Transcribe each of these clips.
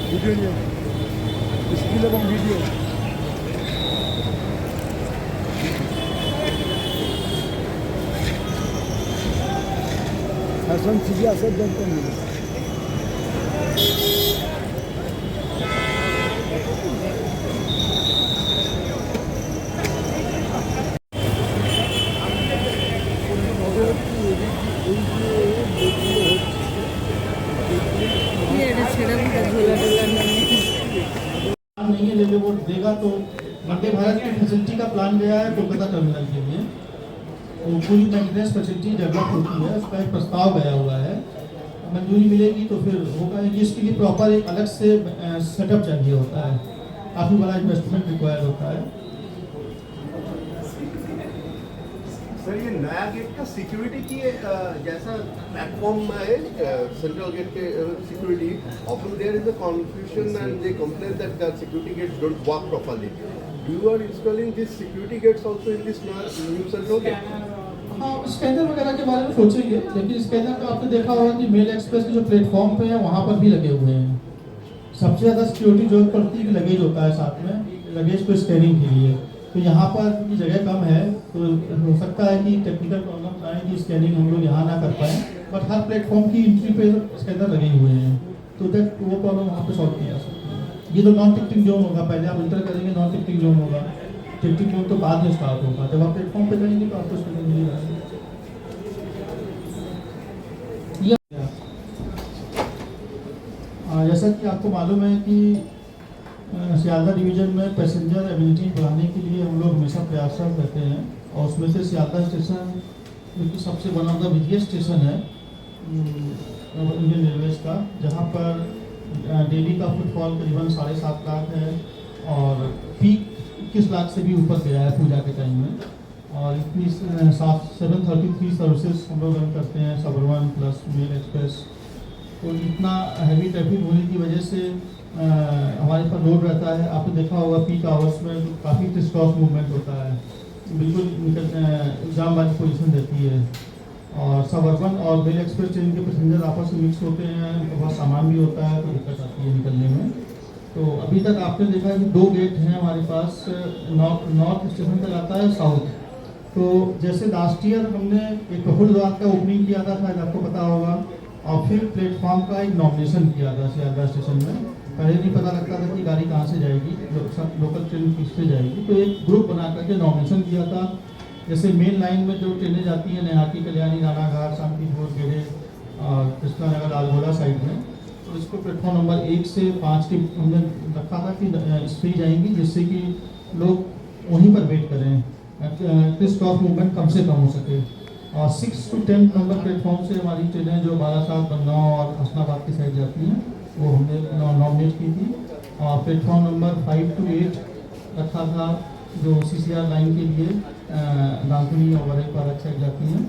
Videonya, istilah bang video. Hasan siyaset dan pemilu. नहीं है, लेकिन वो देगा तो वंदे भारत की फैसिलिटी का प्लान गया है कोलकाता टर्मिनल के लिए। वो पूरी मेंटेनेंस फैसिलिटी डेवलप होती है, उसका एक प्रस्ताव गया हुआ है, मंजूरी मिलेगी तो फिर होगा। इसके लिए प्रॉपर एक अलग से सेटअप चाहिए होता है, काफ़ी बड़ा इन्वेस्टमेंट रिक्वायर होता है। सर ये नया गेट का सिक्योरिटी की जैसा प्लेटफॉर्म है सेंट्रल गेट के security often there is a confusion and they complain that the security gates don't work properly. You are installing these security gates also in this new central gate? हाँ, scanner वगैरह के बारे में सोचेंगे, लेकिन scanner का आपने देखा होगा कि मेल एक्सप्रेस के जो प्लेटफॉर्म पे है वहाँ पर भी लगे हुए हैं। सबसे ज़्यादा सिक्योरिटी जरूरत पड़ती है कि लगेज होता है साथ में, लगेज को स्कैनिंग के लिए। तो यहाँ पर क्योंकि जगह कम है तो हो सकता है कि टेक्निकल प्रॉब्लम आए कि स्कैनिंग हम लोग यहाँ ना कर पाएँ, बट हर प्लेटफॉर्म की एंट्री पे स्कैनर लगे हुए हैं, तो दैट वो प्रॉब्लम वहाँ पे सॉल्व किया जा सकती है। ये तो नॉन टिकटिंग जोन होगा, पहले आप इंटर करेंगे नॉन टिकटिंग जोन होगा, टिकटिंग जोन तो बाद में स्टार्ट होगा। जब आप प्लेटफॉर्म पे जाएंगे तो आपको स्कैनिंग मिलेगा। जैसा कि आपको मालूम है कि सियालदा डिवीज़न में पैसेंजर एबिलिटी बढ़ाने के लिए हम लोग हमेशा प्रयासरत रहते हैं, और उसमें से सियालदा स्टेशन जो कि सबसे one of the busiest station है इंडियन रेलवेज का, जहाँ पर डेली का फुटफॉल करीबन 7.5 लाख है और पीक 21 लाख से भी ऊपर गया है पूजा के टाइम में। और इतनी 733 सर्विसेज हम लोग रन करते हैं, सबरवन प्लस मेल एक्सप्रेस। तो इतना हैवी ट्रैफिक होने की वजह से हमारे पास लोड रहता है। आपने देखा होगा पीक आवर्स में काफ़ी क्रिस-क्रॉस मूवमेंट होता है, बिल्कुल जाम वाली पोजीशन रहती है। और सबअर्बन और मेल एक्सप्रेस ट्रेन के पैसेंजर आपस में मिक्स होते हैं, उनका बहुत सामान भी होता है, तो दिक्कत आती है निकलने में। तो अभी तक आपने देखा है कि 2 गेट हैं हमारे पास, नॉर्थ स्टेशन तक आता है, साउथ। तो जैसे लास्ट ईयर हमने एक प्रफुल्ल द्वार का ओपनिंग किया था, शायद आपको पता होगा, और फिर प्लेटफॉर्म का एक नॉमिनेशन किया था सियालदा स्टेशन में। पहले नहीं पता लगता था कि गाड़ी कहाँ से जाएगी, लोकल ट्रेन किससे जाएगी, तो एक ग्रुप बना करके नॉमिनेशन किया था। जैसे मेन लाइन में जो ट्रेनें जाती हैं नेहाटी, कल्याणी, रानाघाट, शांतिपुर, गेड़े और कृष्णा नगर, लालगोला साइड में, तो इसको प्लेटफॉर्म नंबर 1 से 5 की हमने रखा था कि स्पीड जाएंगी, जिससे कि लोग वहीं पर वेट करें, क्रिस क्रॉस मूवमेंट कम से कम हो सके। और 6 to 10 नंबर प्लेटफॉर्म से हमारी ट्रेनें जो बारासात, बनगांव और हसनाबाद की साइड जाती हैं वो हमने नॉमिनेट की थी। और प्लेटफॉर्म नंबर 5 to 8 रखा था जो CCR लाइन के लिए दांकुनी और वरई पार्क साइड जाती हैं।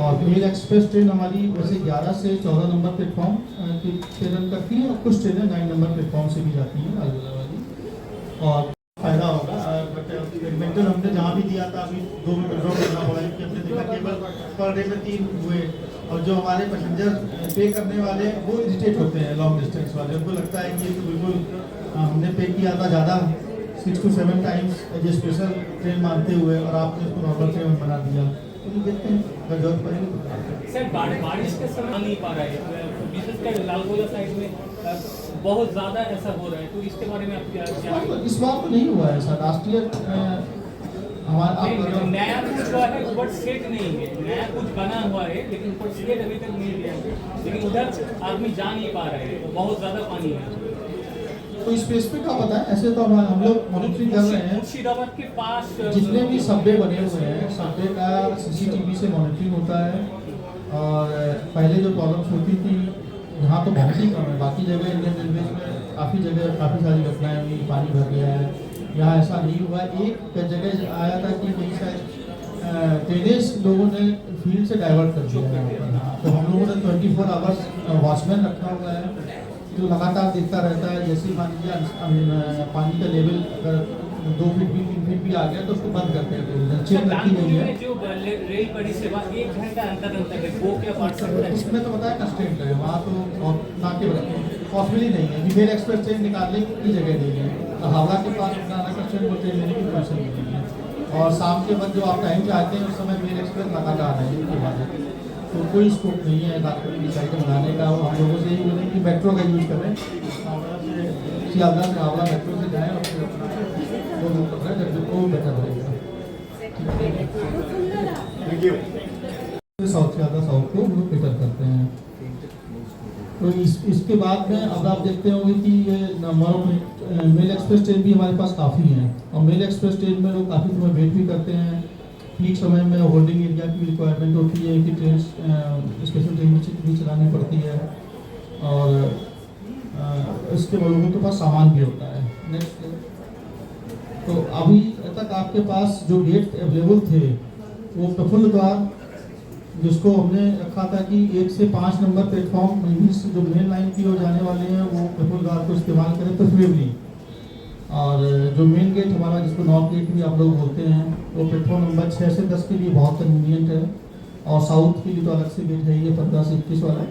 और मेल एक्सप्रेस ट्रेन हमारी वैसे 11 से 14 नंबर प्लेटफॉर्म की ट्रेन करती हैं, और कुछ ट्रेनें 9 नंबर प्लेटफॉर्म से भी जाती हैं लालगोला वाली। और फायदा होगा, बट मेंटल हमने जहाँ भी दिया था अभी 2 में विड्रॉ करना पड़ा है, हमने देखा केवल पर डे में 3 हुए। और जो हमारे पैसेंजर पे करने वाले वो इरिटेट होते हैं, लॉन्ग डिस्टेंस वाले, उनको लगता है कि तो बिल्कुल हमने पे किया था ज़्यादा 6 to 7 times as special train मानते हुए, और आपने उसको नॉर्मल ट्रेन बना दिया। तो देखते हैं अगर जरूरत पड़ेगी। सर बारिश के समय नहीं पा रहा है, विशेषकर लालगोला साइड में बहुत ज़्यादा ऐसा हो रहा है, तो इसके बारे में आप क्या? इस बार तो नहीं हुआ ऐसा, लास्ट ईयर हमारा नया कुछ हुआ है बट सेट नहीं है, नया कुछ बना हुआ है लेकिन ऊपर सेट अभी तक नहीं दिया है, लेकिन उधर आदमी जा नहीं पा रहे हैं, बहुत ज़्यादा पानी है। तो स्पेसिफिक आप बताएं, ऐसे तो हम लोग मॉनिटरिंग कर रहे हैं। मुर्शिदाबाद के पास जितने भी सबवे बने हुए हैं, सबवे का CCTV से मॉनिटरिंग होता है। और पहले जो प्रॉब्लम्स होती थी यहाँ तो बहुत ही कम है, बाकी जगह इंडियन रेलवेज में काफ़ी जगह काफ़ी सारी घटनाएं हुई, पानी भर गया है, यहाँ ऐसा नहीं हुआ। एक जगह आया था कि कहीं शायद ट्रेनें लोगों ने फील्ड से डाइवर्ट कर दिया है, तो हम लोगों ने 24 आवर्स वॉचमैन रखा हुआ है जो लगातार देखता रहता है। जैसे मान लीजिए पानी का लेवल अगर 2 फीट भी 3 फीट भी आ गया तो उसको बंद करते हैं, चेन रखी नहीं है। जो रेल पड़ी से वहाँ 1 घंटा अंतर है, वो क्या बात सकता है? उसमें तो बताया कंस्टेंट है, वहाँ तो नाके पॉसिबल ही नहीं है कि मेल एक्सप्रेस ट्रेन निकालने की जगह नहीं है, तो हावड़ा के पास बनाना कंस्टेंट को ट्रेन लेने की परमिशन नहीं है। और शाम के वक्त जो आप टाइम चाहते हैं उस समय मेल एक्सप्रेस लगातार है इनके बाद, तो कोई स्कोप नहीं है साइड बनाने का। हम लोगों से यही बोलें कि मेट्रो का यूज़ करें, हावड़ा से सियालदह से हावड़ा मेट्रो से जाएँ और फिर अपना वो रूट पकड़ें, जब वो बेटर रहेगा। साउथ से ज़्यादा साउथ को हम लोग फिटर करते हैं। तो इसके बाद में अब आप देखते होंगे कि ये मेल एक्सप्रेस ट्रेन भी हमारे पास काफ़ी हैं, और मेल एक्सप्रेस ट्रेन में लोग काफ़ी समय वेट भी करते हैं। पीक समय में होल्डिंग एरिया की रिक्वायरमेंट होती है कि ट्रेन स्पेशल ट्रेन भी चलानी पड़ती है, और इसके लोगों के पास सामान भी होता है। नेक्स्ट, तो अभी तक आपके पास जो गेट अवेलेबल थे वो प्रफुल्ल द्वार, जिसको हमने रखा था कि 1 से 5 नंबर प्लेटफॉर्म जो मेन लाइन की ओर जाने वाले हैं वो प्रफुल्ल द्वार को इस्तेमाल करें प्रेफरेबली, और जो मेन गेट हमारा जिसको नॉर्थ गेट भी आप लोग बोलते हैं वो प्लेटफॉर्म नंबर 6 से 10 के लिए बहुत कन्वीनियंट है, और साउथ के लिए तो अलग से गेट है ये 15 से 21 वाला।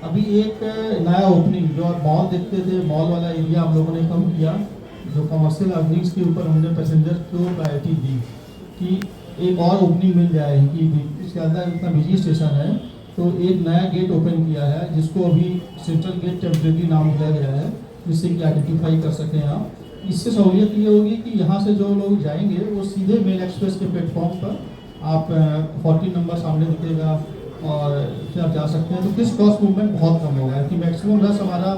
अभी एक नया ओपनिंग जो आप मॉल देखते थे, मॉल वाला एरिया हम लोगों ने कम किया, जो कमर्शियल अर्निंग्स के ऊपर हमने पैसेंजर को प्रायोरिटी दी कि एक और ओपनिंग मिल जाए कि इसके अंदर इतना बिजी स्टेशन है, तो एक नया गेट ओपन किया है जिसको अभी सेंट्रल गेट टेम्परेरी नाम दिया गया है, जिससे कि आइडेंटिफाई कर सकें आप। इससे सहूलियत ये होगी कि यहाँ से जो लोग जाएंगे वो सीधे मेल एक्सप्रेस के प्लेटफॉर्म पर आप 40 नंबर सामने दिखेगा और फिर आप जा सकते हैं। तो किस क्रॉस मूवमेंट बहुत कम होगा कि मैक्सिमम रस हमारा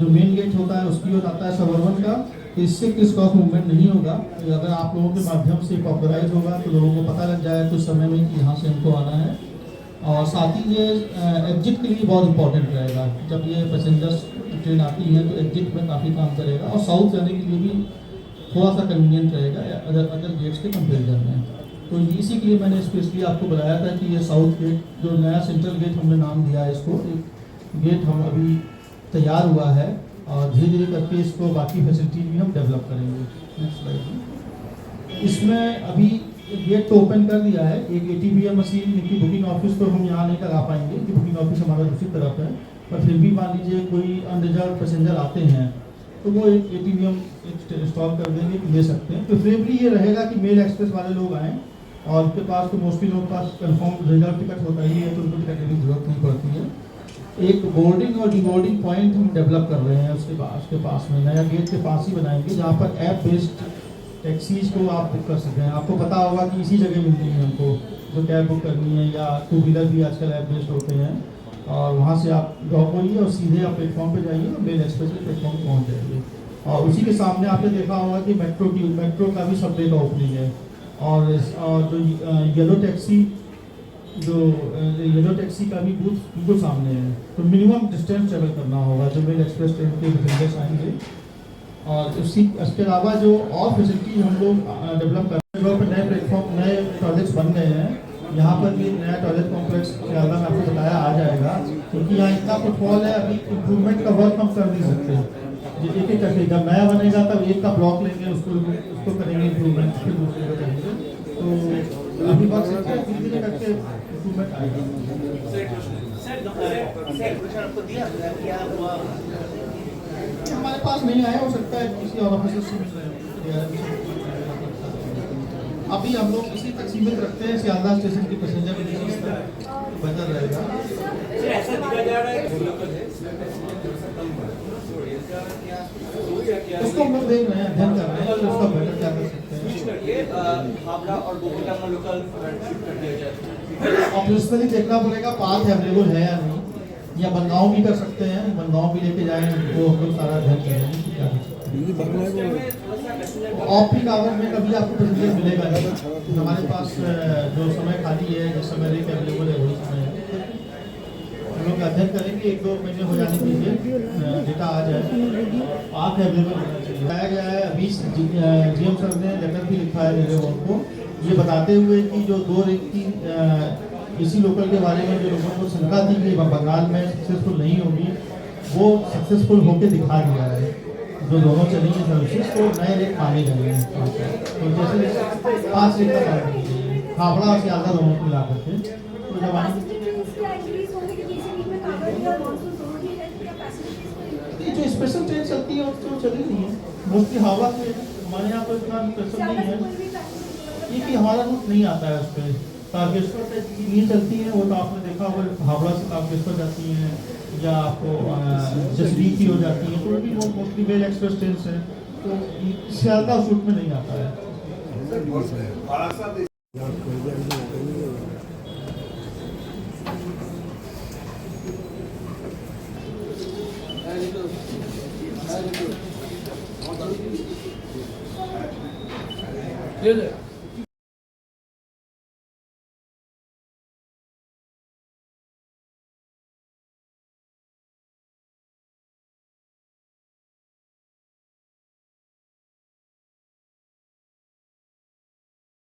जो मेन गेट होता है उसकी ओर आता है सबअर्बन का, तो इससे किस क्रॉस मूवमेंट नहीं होगा। अगर आप लोगों के माध्यम से पॉपुलराइज होगा तो लोगों को पता लग जाए कुछ समय में कि यहाँ से हमको आना है, और साथ ही ये एग्जिट के लिए बहुत इंपॉर्टेंट रहेगा। जब ये पैसेंजर्स ट्रेन आती है तो एग्जिट में काफ़ी काम करेगा, और साउथ जाने के लिए भी थोड़ा सा कन्वीनियंट रहेगा अदर गेट्स के कंपेरिजन में। तो इसी के लिए मैंने स्पेशली आपको बताया था कि ये साउथ गेट जो नया सेंट्रल गेट हमने नाम दिया है इसको, एक गेट हम अभी तैयार हुआ है, और धीरे धीरे करके इसको बाकी फैसिलिटीज भी हम डेवलप करेंगे। Next slide. इसमें अभी गेट तो ओपन कर दिया है, एक ATBM मशीन की बुकिंग ऑफिस तो हम यहाँ नहीं लगा पाएंगे कि बुकिंग ऑफिस हमारा दूसरी तरफ है, पर फिर भी मान लीजिए कोई अनरिजर्व पैसेंजर आते हैं तो वो एक ATBM इंस्टॉल कर देंगे, ले सकते हैं। प्रेफरेबली ये रहेगा कि मेल एक्सप्रेस वाले लोग आएँ, और उनके पास तो मोस्टली लोगों के पास कन्फर्म रिजर्व टिकट होता ही है, तो उनको टिकट लेने की जरूरत नहीं पड़ती है। एक बोर्डिंग और डिबोर्डिंग पॉइंट हम डेवलप कर रहे हैं उसके पास में, नया गेट के पास ही बनाएंगे, जहाँ पर ऐप बेस्ड टैक्सीज को आप बुक कर सकते हैं। आपको पता होगा कि इसी जगह मिलती है हमको जो कैब बुक करनी है, या 2 व्हीलर भी आजकल ऐप बेस्ड होते हैं, और वहाँ से आप ड्रॉप होइए और सीधे आप प्लेटफॉर्म पे जाइए और मेल एक्सप्रेस के प्लेटफॉर्म पर पहुँच जाइए। और उसी के सामने आपने देखा होगा कि मेट्रो का भी सबवे का ओपनिंग है, और जो येलो टैक्सी का भी बूथ बिल्कुल सामने है। तो मिनिमम डिस्टेंस ट्रेवल करना होगा जो मेल एक्सप्रेस ट्रेन के पैसेंजर्स आएंगे। और इसके अलावा जो और फैसिलिटी हम लोग डेवलप कर रहे हैं, नए प्लेटफॉर्म नए टॉयलेट्स बन गए हैं। यहाँ पर भी नया टॉयलेट कॉम्प्लेक्स ज़्यादा मैं आपको बताया आ जाएगा, क्योंकि यहाँ इतना फुटफॉल है, अभी इम्प्रूवमेंट का वर्क हम कर नहीं सकते। एक एक करके जब नया बनेगा तब एक का ब्लॉक लेंगे, उसको करेंगे इम्प्रूवमेंट, फिर दूसरे को करेंगे। तो अभी बात धीरे करके इम्प्रूवमेंट आएगा। हमारे पास नहीं आया, हो सकता है किसी और ऑफिसर से मिल रहे हो। अभी हम लोग इसी तक सीमित रखते हैं, सियालदह स्टेशन की पैसेंजर बेहतर रहेगा। ऐसा दिखा जा रहा है उसको हम लोग देख रहे हैं, अध्ययन कर रहे हैं कि उसका बेटर क्या कर सकते हैं। हावड़ा और बोगटा में लोकल शिफ्ट कर दिया जाए। ऑब्वियसली देखना पड़ेगा पाथ अवेलेबल है या नहीं, या बनगांव भी कर सकते हैं, बनगांव भी लेके जाएं, वो हम लोग सारा अध्ययन करेंगे कि क्या कर सकते हैं। ऑफ पीक आवर में कभी आपको पैसेंजर मिलेगा नहीं, हमारे पास जो समय खाली है, जिस समय रेक अवेलेबल है वही समय है। हम लोग अध्ययन करेंगे, 1-2 महीने हो जाने दीजिए, डेटा आ जाए, पाथ अवेलेबल होना चाहिए। बताया गया है अभी GM सर ने लेटर भी लिखा है मेरे को, ये बताते हुए कि जो 2 रेक की इसी लोकल के बारे में जो लोगों को शंका थी कि बंगाल में सक्सेसफुल नहीं होगी, वो सक्सेसफुल होके दिखा दिया है। जो दोनों चलेंगे सर्विसेज तो नए रेट मांगे जाएंगे। तो जैसे 5 रेट का मांग लीजिए हावड़ा और सियालदा दोनों को मिला करके, तो जब ये जो स्पेशल ट्रेन चलती है तो चली नहीं है मोस्टली हावड़ा से, हमारे यहाँ पर इतना प्रेशर नहीं है, ये कि हमारा रूट नहीं आता है उस पर। तारकेश्वर से ये चलती है, वो तो आपने देखा होगा, हावड़ा से तारकेश्वर जाती हैं या आपको जसरी की हो जाती है, तो भी वो मोस्टली मेल एक्सप्रेस ट्रेन है, तो सियालदा उस रूट में नहीं आता है। Really?